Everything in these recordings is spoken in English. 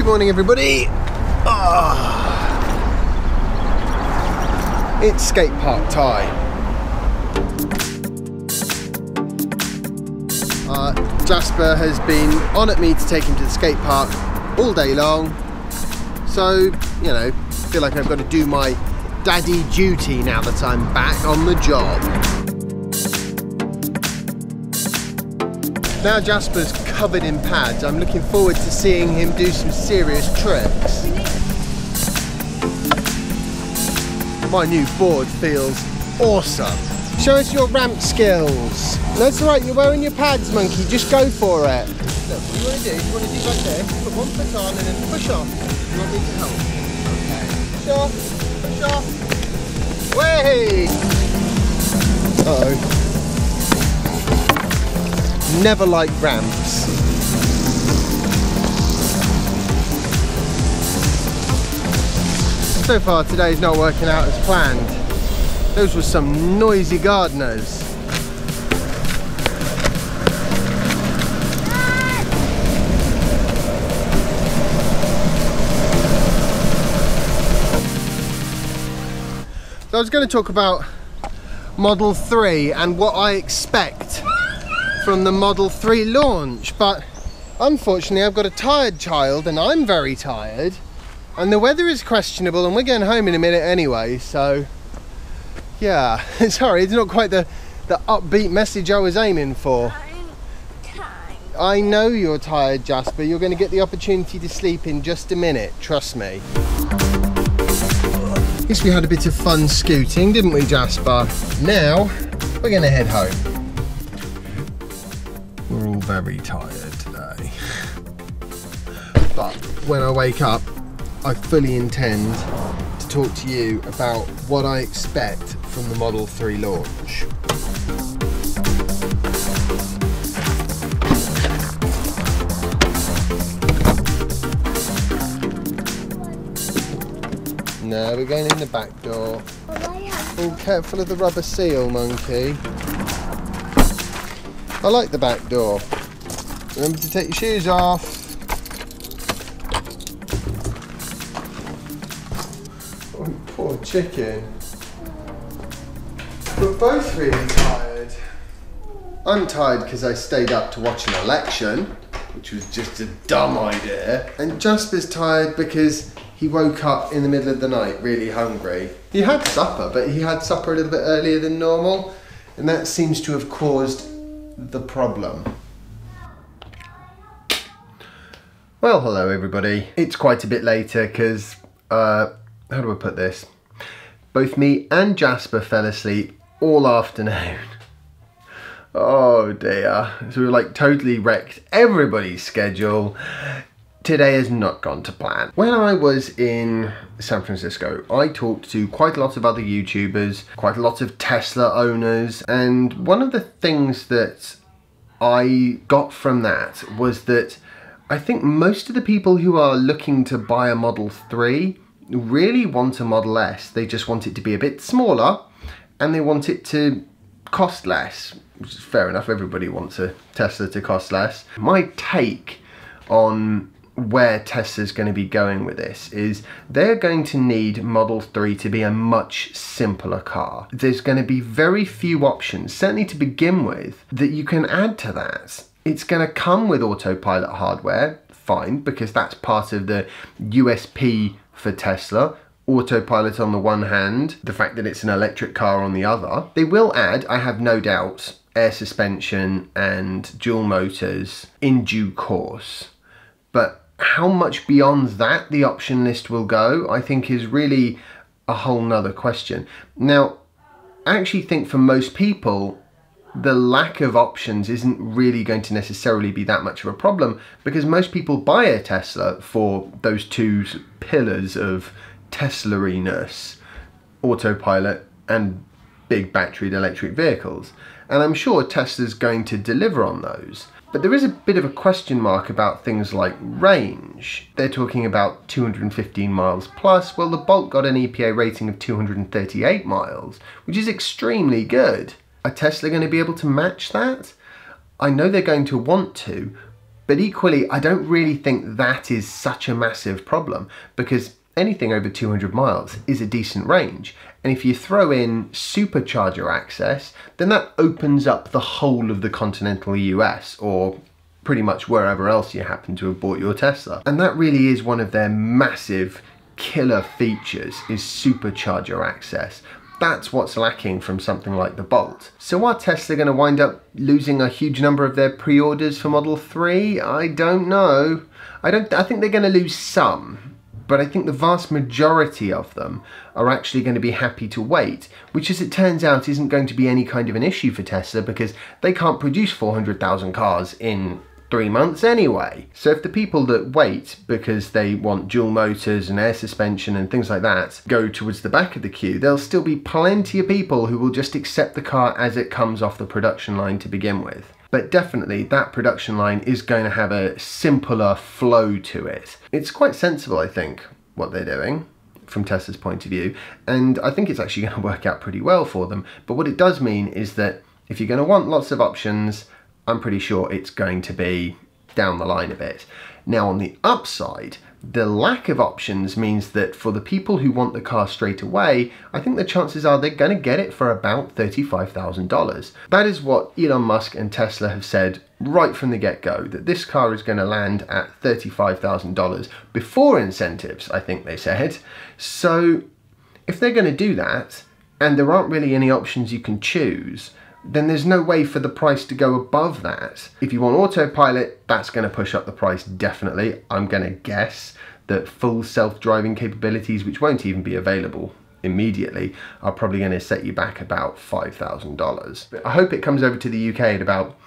Good morning, everybody. It's skate park time. Jasper has been on at me to take him to the skate park all day long. So, you know, feel like I've got to do my daddy duty now that I'm back on the job. Now Jasper's covered in pads, I'm looking forward to seeing him do some serious tricks. My new board feels awesome. Show us your ramp skills. That's right, you're wearing your pads, monkey, just go for it. Look, what you want to do, you want to do like this, put one foot on and then push off. You want me to help? Okay. Push off, push off. Way! Uh-oh. Never liked ramps. So far today's not working out as planned. Those were some noisy gardeners. So I was going to talk about Model 3 and what I expect from the Model 3 launch, but unfortunately I've got a tired child and I'm very tired and the weather is questionable and we're going home in a minute anyway, so yeah, sorry, it's not quite the upbeat message I was aiming for. I'm tired. I know you're tired, Jasper. You're going to get the opportunity to sleep in just a minute, trust me. At least we had a bit of fun scooting, didn't we, Jasper? Now we're going to head home. We're all very tired today. But when I wake up, I fully intend to talk to you about what I expect from the Model 3 launch. No, we're going in the back door. Oh, careful of the rubber seal, monkey. I like the back door. Remember to take your shoes off. Oh, poor chicken. We're both really tired. I'm tired because I stayed up to watch an election, which was just a dumb idea. And Jasper's tired because he woke up in the middle of the night really hungry. He had supper, but he had supper a little bit earlier than normal, and that seems to have caused the problem. Well, hello everybody. It's quite a bit later because, how do I put this? Both me and Jasper fell asleep all afternoon. Oh dear. So we like totally wrecked everybody's schedule. Today has not gone to plan. When I was in San Francisco, I talked to quite a lot of other YouTubers, quite a lot of Tesla owners, and one of the things that I got from that was that I think most of the people who are looking to buy a Model 3 really want a Model S. They just want it to be a bit smaller and they want it to cost less, which is fair enough. Everybody wants a Tesla to cost less. My take on where Tesla's going to be going with this is they're going to need Model 3 to be a much simpler car. There's going to be very few options, certainly to begin with, that you can add to that. It's going to come with autopilot hardware, fine, because that's part of the USP for Tesla. Autopilot on the one hand, the fact that it's an electric car on the other. They will add, I have no doubt, air suspension and dual motors in due course. But how much beyond that the option list will go, I think is really a whole nother question. Now, I actually think for most people, the lack of options isn't really going to necessarily be that much of a problem because most people buy a Tesla for those two pillars of Tesla-iness, autopilot and big batteried electric vehicles. And I'm sure Tesla's going to deliver on those. But there is a bit of a question mark about things like range. They're talking about 215 miles plus. Well, the Bolt got an EPA rating of 238 miles, which is extremely good. Are Tesla going to be able to match that? I know they're going to want to, But equally, I don't really think that is such a massive problem, because anything over 200 miles is a decent range. And if you throw in supercharger access, then that opens up the whole of the continental US, or pretty much wherever else you happen to have bought your Tesla. And that really is one of their massive killer features, is supercharger access. That's what's lacking from something like the Bolt. So are Tesla going to wind up losing a huge number of their pre-orders for Model 3? I don't know. I think they're going to lose some, but I think the vast majority of them are actually going to be happy to wait, which, as it turns out, isn't going to be any kind of an issue for Tesla, because they can't produce 400,000 cars in 3 months anyway. So if the people that wait because they want dual motors and air suspension and things like that go towards the back of the queue, there'll still be plenty of people who will just accept the car as it comes off the production line to begin with. But definitely that production line is going to have a simpler flow to it. It's quite sensible, I think, what they're doing from Tesla's point of view, and I think it's actually going to work out pretty well for them. But what it does mean is that if you're going to want lots of options, I'm pretty sure it's going to be down the line a bit. Now, on the upside, the lack of options means that for the people who want the car straight away, I think the chances are they're going to get it for about $35,000. That is what Elon Musk and Tesla have said right from the get-go, that this car is going to land at $35,000 before incentives, I think they said. So if they're going to do that, and there aren't really any options you can choose, then there's no way for the price to go above that. If you want autopilot, that's going to push up the price definitely. I'm going to guess that full self-driving capabilities, which won't even be available immediately, are probably going to set you back about $5,000. I hope it comes over to the UK at about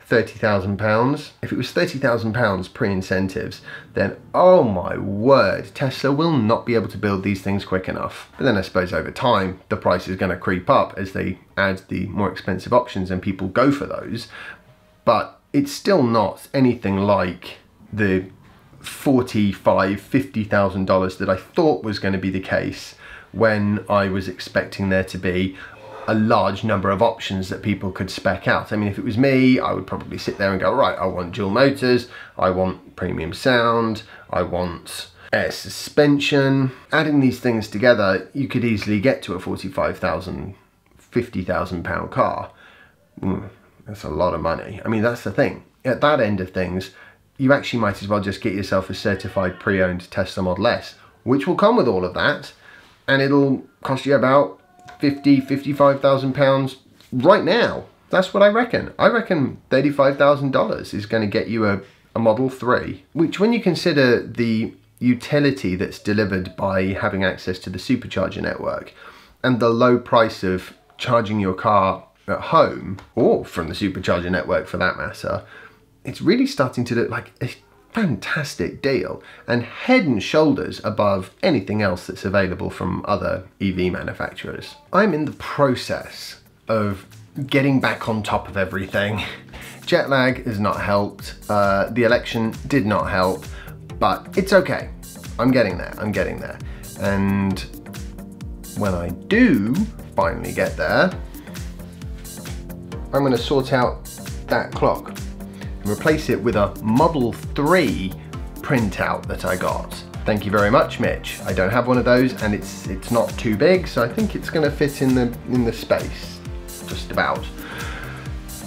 £30,000. If it was £30,000 pre-incentives, then oh my word, Tesla will not be able to build these things quick enough. But then I suppose over time the price is going to creep up as they add the more expensive options and people go for those. But it's still not anything like the $45,000, $50,000 that I thought was going to be the case when I was expecting there to be a large number of options that people could spec out. I mean, if it was me, I would probably sit there and go, right, I want dual motors, I want premium sound, I want air suspension. Adding these things together, you could easily get to a £45,000, £50,000 car. That's a lot of money. I mean, that's the thing. At that end of things, you actually might as well just get yourself a certified pre-owned Tesla Model S, which will come with all of that, and it'll cost you about £55,000 right now. That's what I reckon. I reckon $35,000 is going to get you a Model 3, which, when you consider the utility that's delivered by having access to the supercharger network and the low price of charging your car at home, or from the supercharger network for that matter, it's really starting to look like a fantastic deal, and head and shoulders above anything else that's available from other EV manufacturers. I'm in the process of getting back on top of everything. Jet lag has not helped, the election did not help, but it's okay. I'm getting there, And when I do finally get there, I'm going to sort out that clock and replace it with a Model 3 printout that I got. Thank you very much, Mitch. I don't have one of those, and it's not too big, so I think it's going to fit in the space, just about.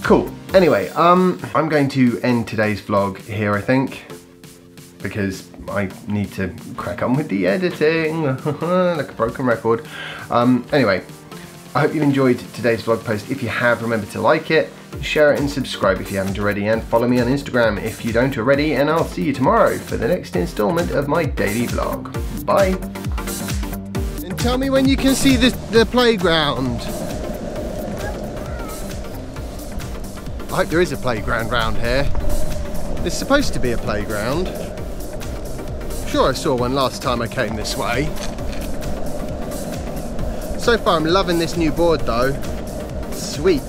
Cool. Anyway, I'm going to end today's vlog here, I think, because I need to crack on with the editing, like a broken record. Anyway, I hope you enjoyed today's vlog post. If you have, remember to like it, share it and subscribe if you haven't already, and follow me on Instagram if you don't already, and I'll see you tomorrow for the next installment of my daily vlog. Bye. And tell me when you can see the playground. I hope there is a playground round here. There's supposed to be a playground. I'm sure I saw one last time I came this way. So far I'm loving this new board though. Sweet.